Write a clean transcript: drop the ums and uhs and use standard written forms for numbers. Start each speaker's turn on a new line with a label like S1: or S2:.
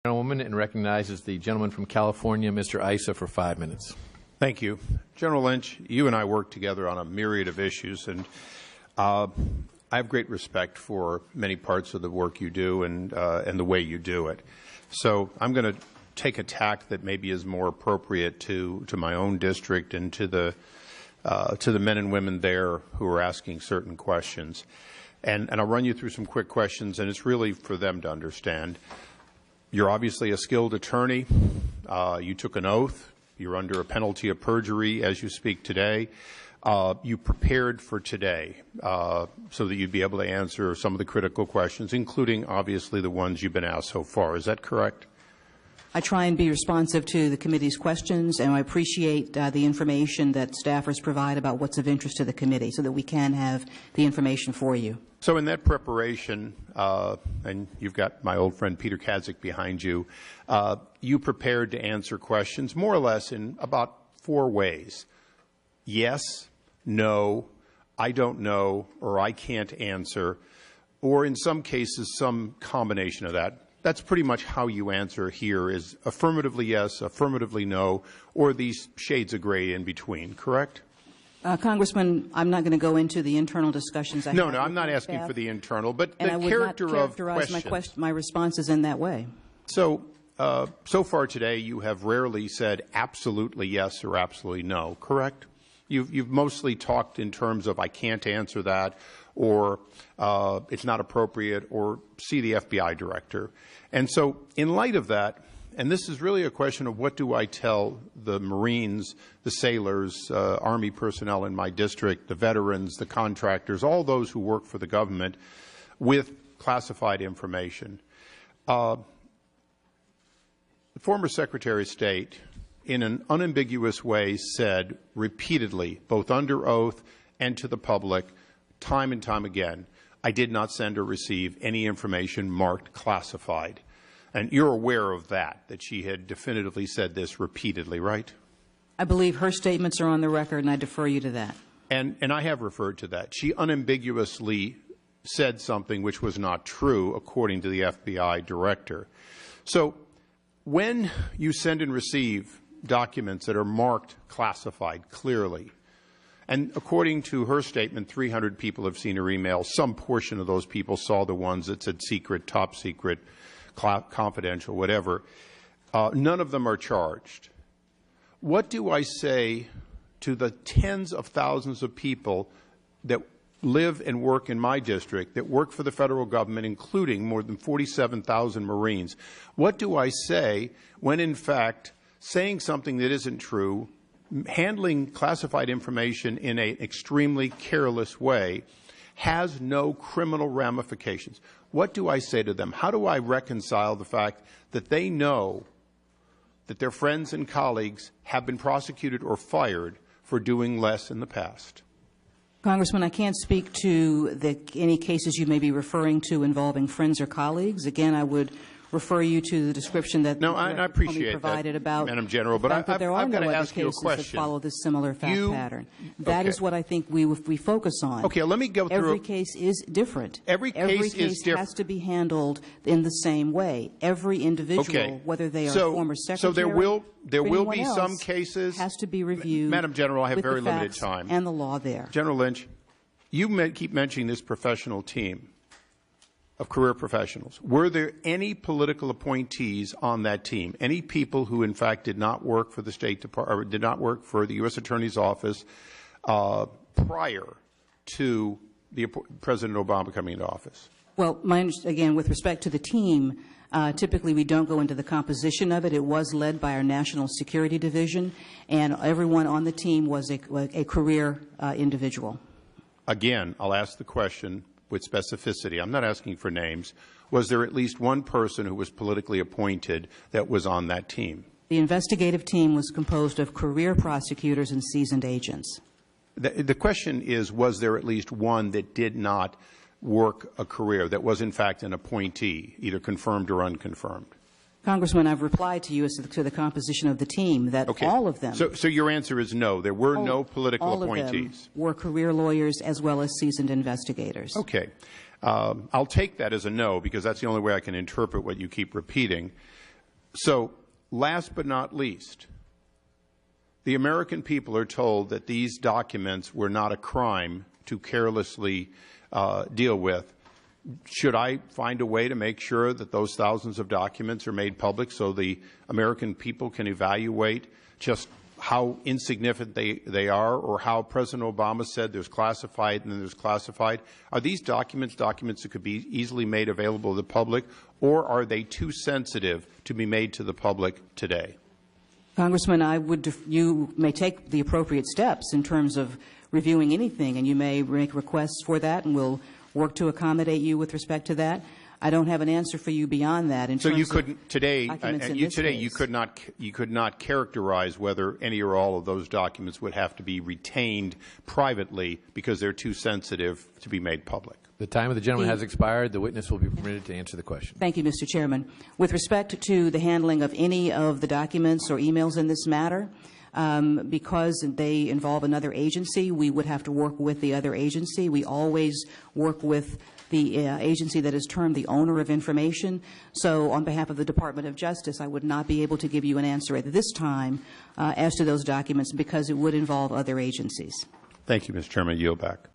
S1: Gentlewoman, and recognizes the gentleman from California, Mr. Issa, for 5 minutes.
S2: Thank you. General Lynch, you and I work together on a myriad of issues, and I have great respect for many parts of the work you do and the way you do it. So I'm going to take a tack that maybe is more appropriate to my own district and to the men and women there who are asking certain questions. And I'll run you through some quick questions, and it's really for them to understand. You're obviously a skilled attorney. You took an oath. You're under a penalty of perjury as you speak today. You prepared for today so that you'd be able to answer some of the critical questions, including, obviously, the ones you've been asked so far. Is that correct?
S3: I try and be responsive to the committee's questions, and I appreciate the information that staffers provide about what's of interest to the committee so that we can have the information for you.
S2: So in that preparation, and you've got my old friend Peter Kazik behind you, you prepared to answer questions more or less in about 4 ways. Yes, no, I don't know, or I can't answer, or in some cases some combination of that. That's pretty much how you answer here is affirmatively yes, affirmatively no, or these shades of gray in between, correct?
S3: Congressman, I'm not going to go into the internal discussions.
S2: No, I'm not asking for the internal, but the character of questions.
S3: My responses in that way.
S2: So, so far today, you have rarely said absolutely yes or absolutely no, correct? You've mostly talked in terms of I can't answer that, or it's not appropriate, or see the FBI director. And so in light of that, and this is really a question of what do I tell the Marines, the sailors, Army personnel in my district, the veterans, the contractors, all those who work for the government with classified information. The former Secretary of State, in an unambiguous way, said repeatedly, both under oath and to the public, time and time again, I did not send or receive any information marked classified. And you're aware of that she had definitively said this repeatedly, right?
S3: I believe her statements are on the record, and I defer you to that.
S2: And I have referred to that. She unambiguously said something which was not true, according to the FBI director. So when you send and receive documents that are marked classified clearly, and according to her statement, 300 people have seen her email. Some portion of those people saw the ones that said secret, top secret, confidential, whatever. None of them are charged. What do I say to the tens of thousands of people that live and work in my district, that work for the federal government, including more than 47,000 Marines? What do I say when, in fact, saying something that isn't true, handling classified information in an extremely careless way, has no criminal ramifications? What do I say to them? How do I reconcile the fact that they know that their friends and colleagues have been prosecuted or fired for doing less in the past?
S3: Congressman, I can't speak to any cases you may be referring to involving friends or colleagues. Again, I would refer you to the description that
S2: I appreciate
S3: provided
S2: that,
S3: about
S2: Madam General, but I've got to ask you a question.
S3: That follow this similar fact pattern. That is what I think we focus on.
S2: Okay, let me go through.
S3: Every case is different.
S2: Every case is different.
S3: Has to be handled in the same way. Every individual, whether they are former secretary,
S2: so there will be some cases
S3: has to be reviewed.
S2: Madam General, I have
S3: with
S2: very
S3: the
S2: limited
S3: facts
S2: time.
S3: And the law there.
S2: General Lynch, you keep mentioning this professional team of career professionals. Were there any political appointees on that team? Any people who, in fact, did not work for the State Department or did not work for the U.S. Attorney's Office prior to President Obama coming into office?
S3: Well, again, with respect to the team, typically we don't go into the composition of it. It was led by our National Security Division, and everyone on the team was a career individual.
S2: Again, I'll ask the question with specificity. I'm not asking for names. Was there at least one person who was politically appointed that was on that team?
S3: The investigative team was composed of career prosecutors and seasoned agents.
S2: The question is, was there at least one that did not work a career, that was in fact an appointee, either confirmed or unconfirmed?
S3: Congressman, I've replied to you as to the composition of the team, that all of them.
S2: So your answer is no. There were no political appointees.
S3: All of them were career lawyers as well as seasoned investigators.
S2: Okay. I'll take that as a no, because that's the only way I can interpret what you keep repeating. So, last but not least, the American people are told that these documents were not a crime to carelessly deal with. Should I find a way to make sure that those thousands of documents are made public so the American people can evaluate just how insignificant they are, or how President Obama said there's classified and then there's classified? Are these documents that could be easily made available to the public, or are they too sensitive to be made to the public today?
S3: Congressman, you may take the appropriate steps in terms of reviewing anything, and you may make requests for that, and we'll work to accommodate you with respect to that. I don't have an answer for you beyond that.
S2: So you couldn't today. You could not characterize whether any or all of those documents would have to be retained privately because they're too sensitive to be made public.
S1: The time of the gentleman has expired. The witness will be permitted to answer the question.
S3: Thank you, Mr. Chairman. With respect to the handling of any of the documents or emails in this matter, because they involve another agency, we would have to work with the other agency. We always work with the agency that is termed the owner of information. So on behalf of the Department of Justice, I would not be able to give you an answer at this time as to those documents because it would involve other agencies.
S2: Thank you, Mr. Chairman. I yield back.